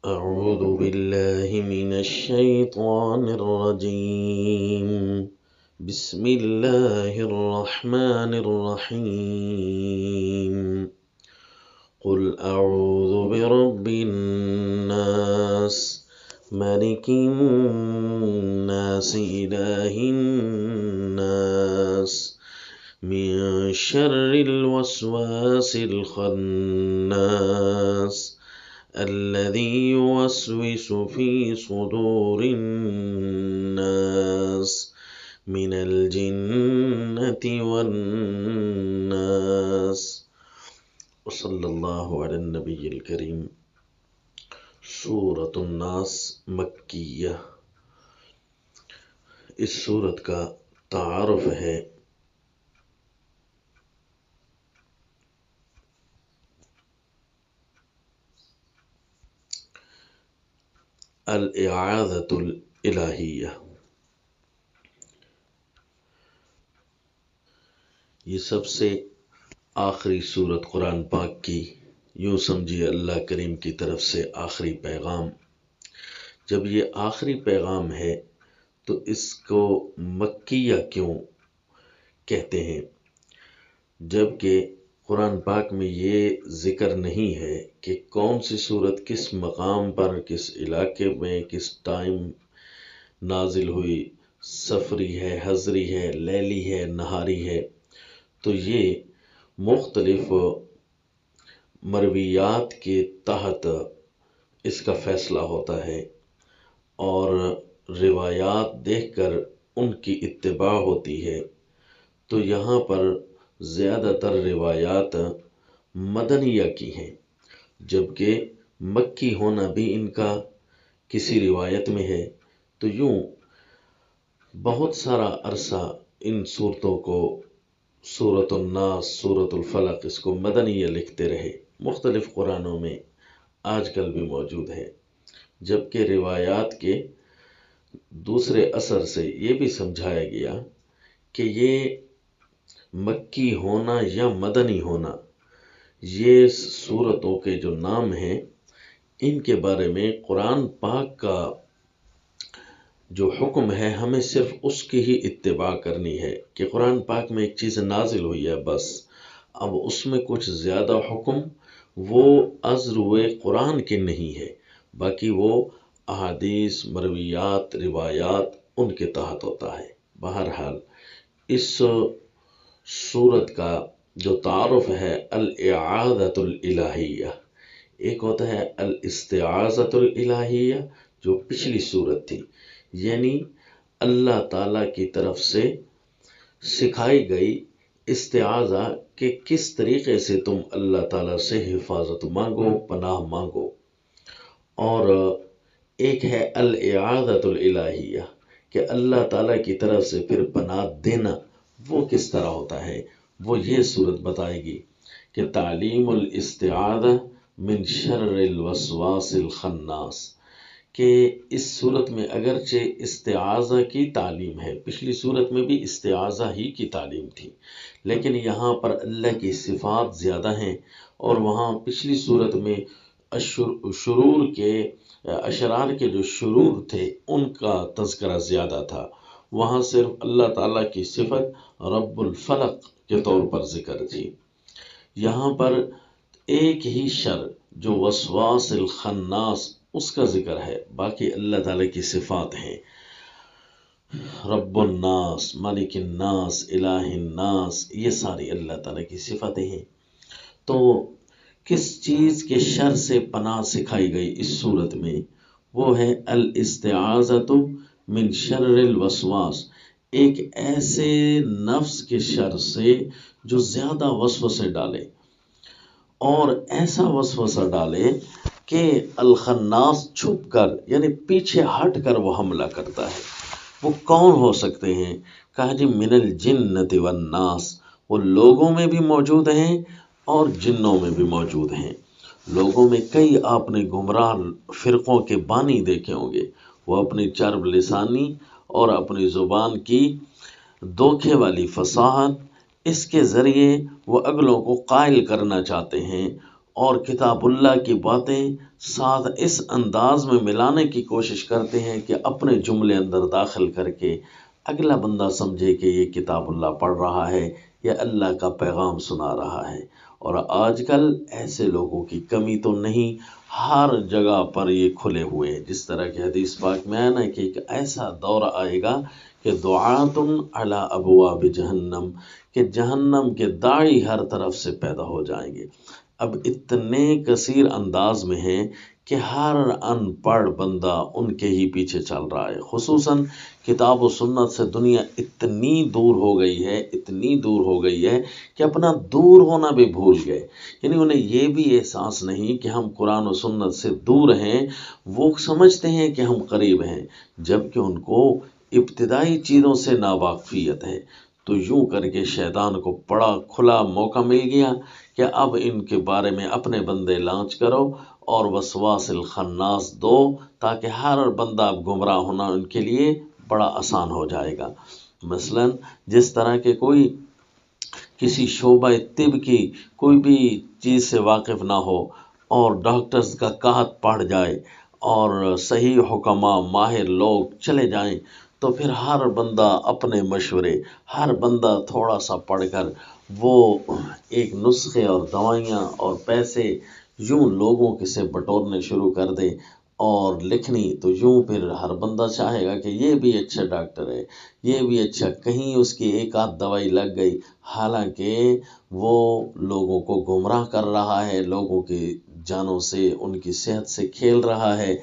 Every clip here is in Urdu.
أعوذ بالله من الشيطان الرجيم. بسم الله الرحمن الرحيم. قل أعوذ برب الناس ملك الناس إله الناس من شر الوسواس الخناس الذي يوسوس في صدور الناس من الجنة والناس. وصلی اللہ علی النبی الکریم. سورۃ الناس مکیہ. اس سورت کا تعارف ہے الاعاذۃ الالہیہ. یہ سب سے آخری سورت قرآن پاک کی، یوں سمجھیے اللہ کریم کی طرف سے آخری پیغام. جب یہ آخری پیغام ہے تو اس کو مکیہ کیوں کہتے ہیں، جبکہ قرآن پاک میں یہ ذکر نہیں ہے کہ کون سی سورت کس مقام پر، کس علاقے میں، کس ٹائم نازل ہوئی، سفری ہے، حضری ہے، لیلی ہے، نہاری ہے. تو یہ مختلف مرویات کے تحت اس کا فیصلہ ہوتا ہے اور روایات دیکھ کر ان کی اتباع ہوتی ہے. تو یہاں پر زیادہ تر روایات مدنیہ کی ہیں، جبکہ مکی ہونا بھی ان کا کسی روایت میں ہے. تو یوں بہت سارا عرصہ ان صورتوں کو سورۃ الناس، سورۃ الفلق، اس کو مدنیہ لکھتے رہے. مختلف قرآنوں میں آج کل بھی موجود ہے، جبکہ روایات کے دوسرے اثر سے یہ بھی سمجھایا گیا کہ یہ مکی ہونا یا مدنی ہونا، یہ سورتوں کے جو نام ہیں ان کے بارے میں قرآن پاک کا جو حکم ہے ہمیں صرف اس کی ہی اتباع کرنی ہے کہ قرآن پاک میں ایک چیز نازل ہوئی ہے بس. اب اس میں کچھ زیادہ حکم وہ از روئے قرآن کے نہیں ہے، باقی وہ احادیث، مرویات، روایات ان کے تحت ہوتا ہے. بہرحال اس سورت کا جو تعارف ہے الاعاذۃ الالہیہ، ایک ہوتا ہے الاستعاذۃ الالہیہ جو پچھلی سورت تھی، یعنی اللہ تعالیٰ کی طرف سے سکھائی گئی استعاذہ کہ کس طریقے سے تم اللہ تعالیٰ سے حفاظت مانگو، پناہ مانگو. اور ایک ہے الاعاذۃ الالہیہ کہ اللہ تعالیٰ کی طرف سے پھر پناہ دینا وہ کس طرح ہوتا ہے، وہ یہ صورت بتائے گی کہ تعلیم الاستعاذہ من شر الوسواس الخناس، کہ اس صورت میں اگرچہ استعاذہ کی تعلیم ہے، پچھلی صورت میں بھی استعاذہ ہی کی تعلیم تھی، لیکن یہاں پر اللہ کی صفات زیادہ ہیں، اور وہاں پچھلی صورت میں اشرار کے جو شرور تھے ان کا تذکرہ زیادہ تھا. وہاں صرف اللہ تعالیٰ کی صفت رب الفلق کے طور پر ذکر تھی. یہاں پر ایک ہی شر جو وسواس الخناس اس کا ذکر ہے، باقی اللہ تعالیٰ کی صفات ہیں. رب الناس، مالک الناس، الہ الناس، یہ ساری اللہ تعالیٰ کی صفتیں ہیں. تو کس چیز کے شر سے پناہ سکھائی گئی اس صورت میں، وہ ہے الاستعاذۃ من شر الوسواس، ایک ایسے نفس کے شر سے جو زیادہ وسوسے ڈالے، اور ایسا وسوسہ ڈالے کہ الخناس چھپ کر، یعنی پیچھے ہٹ کر وہ حملہ کرتا ہے. وہ کون ہو سکتے ہیں؟ کہا جی من الجنۃ والناس، وہ لوگوں میں بھی موجود ہیں اور جنوں میں بھی موجود ہیں. لوگوں میں کئی آپ نے گمراہ فرقوں کے بانی دیکھے ہوں گے، وہ اپنی چرب لسانی اور اپنی زبان کی دھوکے والی فصاحت، اس کے ذریعے وہ اگلوں کو قائل کرنا چاہتے ہیں اور کتاب اللہ کی باتیں ساتھ اس انداز میں ملانے کی کوشش کرتے ہیں کہ اپنے جملے اندر داخل کر کے اگلا بندہ سمجھے کہ یہ کتاب اللہ پڑھ رہا ہے یا اللہ کا پیغام سنا رہا ہے۔ اور آج کل ایسے لوگوں کی کمی تو نہیں، ہر جگہ پر یہ کھلے ہوئے ہیں۔ جس طرح کہ حدیث پاک میں ہے نا کہ ایک ایسا دور آئے گا کہ دعاتٌ علی ابواب جہنم، کہ جہنم کے داعی ہر طرف سے پیدا ہو جائیں گے۔ اب اتنے کثیر انداز میں ہیں کہ ہر ان پڑھ بندہ ان کے ہی پیچھے چل رہا ہے۔ خصوصاً کتاب و سنت سے دنیا اتنی دور ہو گئی ہے، اتنی دور ہو گئی ہے کہ اپنا دور ہونا بھی بھول گئے۔ یعنی انہیں یہ بھی احساس نہیں کہ ہم قرآن و سنت سے دور ہیں، وہ سمجھتے ہیں کہ ہم قریب ہیں، جبکہ ان کو ابتدائی چیزوں سے ناواقفیت ہے۔ تو یوں کر کے شیطان کو بڑا کھلا موقع مل گیا کہ اب ان کے بارے میں اپنے بندے لانچ کرو اور وسواس الخناس دو، تاکہ ہر بندہ اب گمراہ ہونا ان کے لیے بڑا آسان ہو جائے گا۔ مثلاً جس طرح کے کوئی کسی شعبہ طب کی کوئی بھی چیز سے واقف نہ ہو اور ڈاکٹرز کا کہت پڑھ جائے اور صحیح حکماء ماہر لوگ چلے جائیں، تو پھر ہر بندہ اپنے مشورے، ہر بندہ تھوڑا سا پڑھ کر وہ ایک نسخے اور دوائیاں اور پیسے یوں لوگوں کے سے بٹورنے شروع کر دے اور لکھنی، تو یوں پھر ہر بندہ چاہے گا کہ یہ بھی اچھا ڈاکٹر ہے، یہ بھی اچھا، کہیں اس کی ایک آدھ دوائی لگ گئی، حالانکہ وہ لوگوں کو گمراہ کر رہا ہے، لوگوں کی جانوں سے، ان کی صحت سے کھیل رہا ہے۔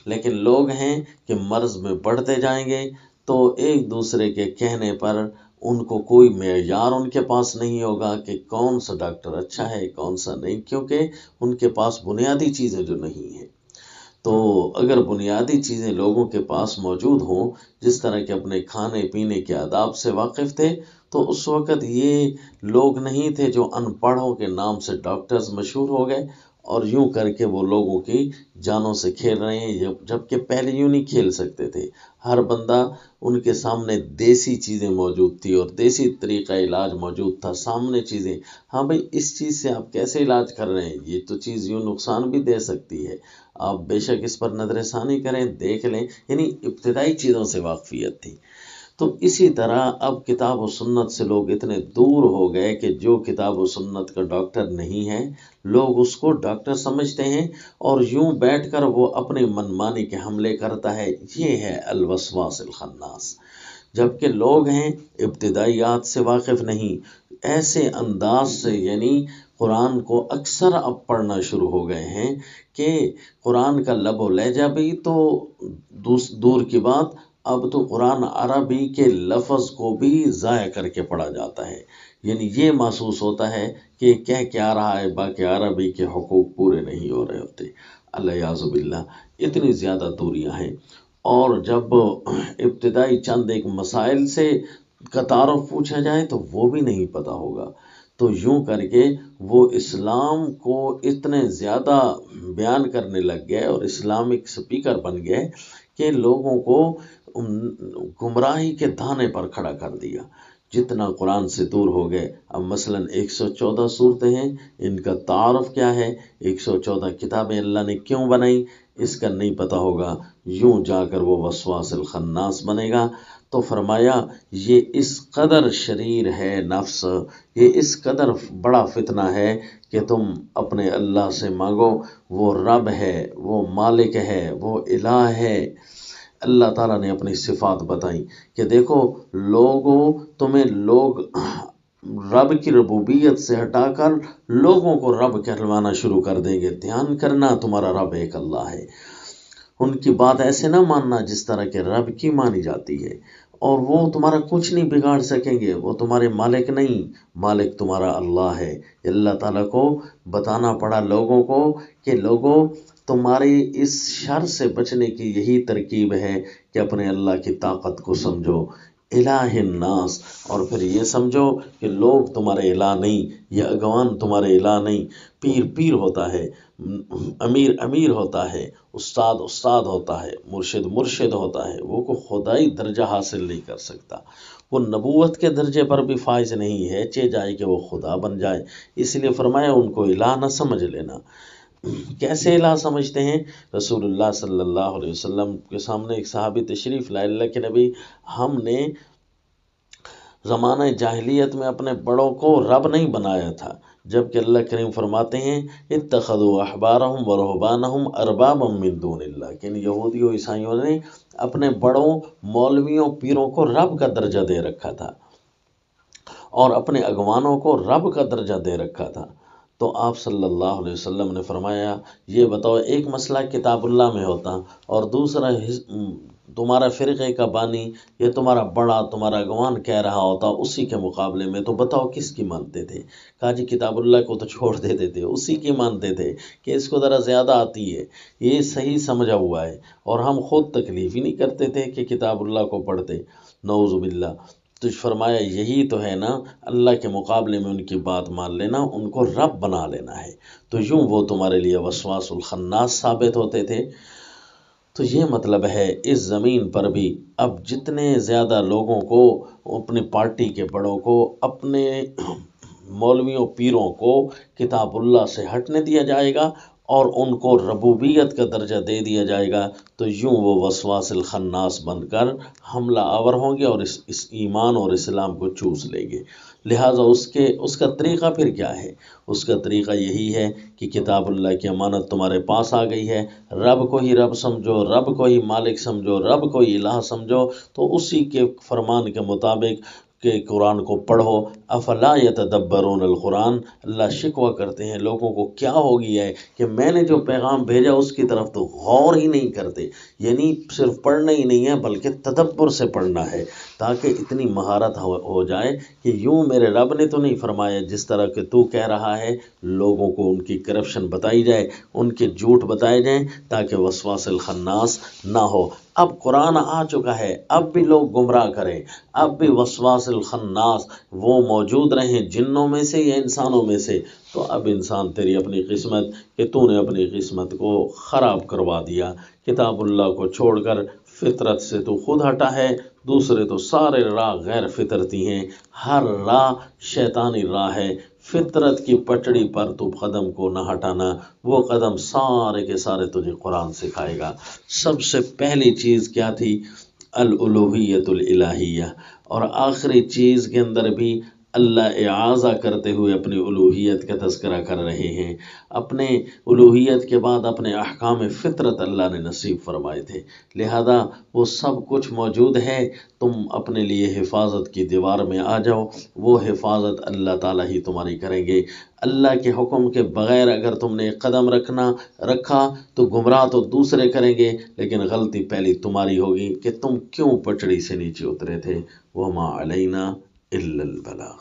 لیکن لوگ ہیں کہ مرض میں بڑھتے جائیں گے تو ایک دوسرے کے کہنے پر ان کو کوئی معیار ان کے پاس نہیں ہوگا کہ کون سا ڈاکٹر اچھا ہے کون سا نہیں، کیونکہ ان کے پاس بنیادی چیزیں جو نہیں ہیں۔ تو اگر بنیادی چیزیں لوگوں کے پاس موجود ہوں، جس طرح کہ اپنے کھانے پینے کے آداب سے واقف تھے، تو اس وقت یہ لوگ نہیں تھے جو ان پڑھوں کے نام سے ڈاکٹرز مشہور ہو گئے اور یوں کر کے وہ لوگوں کی جانوں سے کھیل رہے ہیں، جبکہ پہلے یوں نہیں کھیل سکتے تھے۔ ہر بندہ ان کے سامنے دیسی چیزیں موجود تھی اور دیسی طریقہ علاج موجود تھا، سامنے چیزیں، ہاں بھئی اس چیز سے آپ کیسے علاج کر رہے ہیں، یہ تو چیز یوں نقصان بھی دے سکتی ہے، آپ بے شک اس پر نظر ثانی کریں، دیکھ لیں۔ یعنی ابتدائی چیزوں سے واقفیت تھی۔ تو اسی طرح اب کتاب و سنت سے لوگ اتنے دور ہو گئے کہ جو کتاب و سنت کا ڈاکٹر نہیں ہے، لوگ اس کو ڈاکٹر سمجھتے ہیں اور یوں بیٹھ کر وہ اپنی منمانی کے حملے کرتا ہے۔ یہ ہے الوسواس الخناس۔ جبکہ لوگ ہیں ابتدائیات سے واقف نہیں، ایسے انداز سے یعنی قرآن کو اکثر اب پڑھنا شروع ہو گئے ہیں کہ قرآن کا لب و لہجہ بھی تو دور کی بات، اب تو قرآن عربی کے لفظ کو بھی ضائع کر کے پڑھا جاتا ہے۔ یعنی یہ محسوس ہوتا ہے کہ کہہ کیا رہا ہے، باقی عربی کے حقوق پورے نہیں ہو رہے ہوتے۔ الیاذ باللہ، اتنی زیادہ دوریاں ہیں۔ اور جب ابتدائی چند ایک مسائل سے کا تعارف پوچھا جائے تو وہ بھی نہیں پتہ ہوگا۔ تو یوں کر کے وہ اسلام کو اتنے زیادہ بیان کرنے لگ گئے اور اسلامک سپیکر بن گئے کہ لوگوں کو گمراہی کے دھانے پر کھڑا کر دیا۔ جتنا قرآن سے دور ہو گئے، اب مثلاً 114 صورتیں ہیں، ان کا تعارف کیا ہے، 114 کتابیں اللہ نے کیوں بنائی، اس کا نہیں پتہ ہوگا، یوں جا کر وہ وسواس الخناس بنے گا۔ تو فرمایا یہ اس قدر شریر ہے نفس، یہ اس قدر بڑا فتنہ ہے کہ تم اپنے اللہ سے مانگو، وہ رب ہے، وہ مالک ہے، وہ الہ ہے۔ اللہ تعالیٰ نے اپنی صفات بتائیں کہ دیکھو لوگوں، تمہیں لوگ رب کی ربوبیت سے ہٹا کر لوگوں کو رب کہلوانا شروع کر دیں گے۔ دھیان کرنا، تمہارا رب ایک اللہ ہے۔ ان کی بات ایسے نہ ماننا جس طرح کہ رب کی مانی جاتی ہے، اور وہ تمہارا کچھ نہیں بگاڑ سکیں گے، وہ تمہارے مالک نہیں، مالک تمہارا اللہ ہے۔ اللہ تعالیٰ کو بتانا پڑا لوگوں کو کہ لوگوں، تمہاری اس شر سے بچنے کی یہی ترکیب ہے کہ اپنے اللہ کی طاقت کو سمجھو، الہ الناس، اور پھر یہ سمجھو کہ لوگ تمہارے الہ نہیں، یہ اگوان تمہارے الہ نہیں، پیر پیر ہوتا ہے، امیر امیر ہوتا ہے، استاد استاد ہوتا ہے، مرشد مرشد ہوتا ہے، وہ کو خدائی درجہ حاصل نہیں کر سکتا، وہ نبوت کے درجے پر بھی فائز نہیں ہے، چہ جائے کہ وہ خدا بن جائے۔ اس لیے فرمایا ان کو الہ نہ سمجھ لینا۔ کیسے الہ سمجھتے ہیں؟ رسول اللہ صلی اللہ علیہ وسلم کے سامنے ایک صحابی تشریف لائے، اللہ کے نبی، ہم نے زمانہ جاہلیت میں اپنے بڑوں کو رب نہیں بنایا تھا، جبکہ اللہ کریم فرماتے ہیں اتخذوا احبارہم ورہبانہم اربابا من دون اللہ، کہ ان یہودیوں عیسائیوں نے اپنے بڑوں مولویوں پیروں کو رب کا درجہ دے رکھا تھا اور اپنے اگوانوں کو رب کا درجہ دے رکھا تھا۔ تو آپ صلی اللہ علیہ وسلم نے فرمایا یہ بتاؤ، ایک مسئلہ کتاب اللہ میں ہوتا اور دوسرا تمہارا فرقے کا بانی یا تمہارا بڑا تمہارا اگوان کہہ رہا ہوتا اسی کے مقابلے میں، تو بتاؤ کس کی مانتے تھے؟ کہا جی کتاب اللہ کو تو چھوڑ دیتے تھے، اسی کی مانتے تھے کہ اس کو ذرا زیادہ آتی ہے، یہ صحیح سمجھا ہوا ہے، اور ہم خود تکلیف ہی نہیں کرتے تھے کہ کتاب اللہ کو پڑھتے، نعوذ باللہ۔ تو فرمایا یہی تو ہے نا، اللہ کے مقابلے میں ان کی بات مان لینا، ان کو رب بنا لینا ہے، تو یوں وہ تمہارے لیے وسواس الخناس ثابت ہوتے تھے۔ تو یہ مطلب ہے اس زمین پر بھی اب جتنے زیادہ لوگوں کو، اپنی پارٹی کے بڑوں کو، اپنے مولویوں پیروں کو کتاب اللہ سے ہٹنے دیا جائے گا اور ان کو ربوبیت کا درجہ دے دیا جائے گا، تو یوں وہ وسواس الخناس بن کر حملہ آور ہوں گے اور اس ایمان اور اسلام کو چوس لیں گے۔ لہٰذا اس کا طریقہ پھر کیا ہے؟ اس کا طریقہ یہی ہے کہ کتاب اللہ کی امانت تمہارے پاس آ گئی ہے، رب کو ہی رب سمجھو، رب کو ہی مالک سمجھو، رب کو ہی الہ سمجھو، تو اسی کے فرمان کے مطابق کہ قرآن کو پڑھو۔ افلا یتدبرون القرآن، اللہ شکوہ کرتے ہیں لوگوں کو کیا ہو گیا ہے کہ میں نے جو پیغام بھیجا اس کی طرف تو غور ہی نہیں کرتے، یعنی صرف پڑھنا ہی نہیں ہے بلکہ تدبر سے پڑھنا ہے، تاکہ اتنی مہارت ہو جائے کہ یوں میرے رب نے تو نہیں فرمایا جس طرح کہ تو کہہ رہا ہے، لوگوں کو ان کی کرپشن بتائی جائے، ان کے جھوٹ بتائے جائیں، تاکہ وسواس الخناس نہ ہو۔ اب قرآن آ چکا ہے، اب بھی لوگ گمراہ کریں، اب بھی وسواس الخناس وہ موجود رہیں جنوں میں سے یا انسانوں میں سے، تو اب انسان تیری اپنی قسمت کہ تو نے اپنی قسمت کو خراب کروا دیا، کتاب اللہ کو چھوڑ کر فطرت سے تو خود ہٹا ہے، دوسرے تو سارے راہ غیر فطرتی ہیں، ہر راہ شیطانی راہ ہے، فطرت کی پٹڑی پر تو قدم کو نہ ہٹانا، وہ قدم سارے کے سارے تجھے قرآن سکھائے گا۔ سب سے پہلی چیز کیا تھی؟ الالوہیت الالہیہ، اور آخری چیز کے اندر بھی اللہ اعاذہ کرتے ہوئے اپنی الوہیت کا تذکرہ کر رہے ہیں، اپنے الوہیت کے بعد اپنے احکام فطرت اللہ نے نصیب فرمائے تھے، لہذا وہ سب کچھ موجود ہے، تم اپنے لیے حفاظت کی دیوار میں آ جاؤ، وہ حفاظت اللہ تعالیٰ ہی تمہاری کریں گے۔ اللہ کے حکم کے بغیر اگر تم نے قدم رکھا تو گمراہ تو دوسرے کریں گے، لیکن غلطی پہلی تمہاری ہوگی کہ تم کیوں پٹڑی سے نیچے اترے تھے۔ وما علینا الا البلاغ۔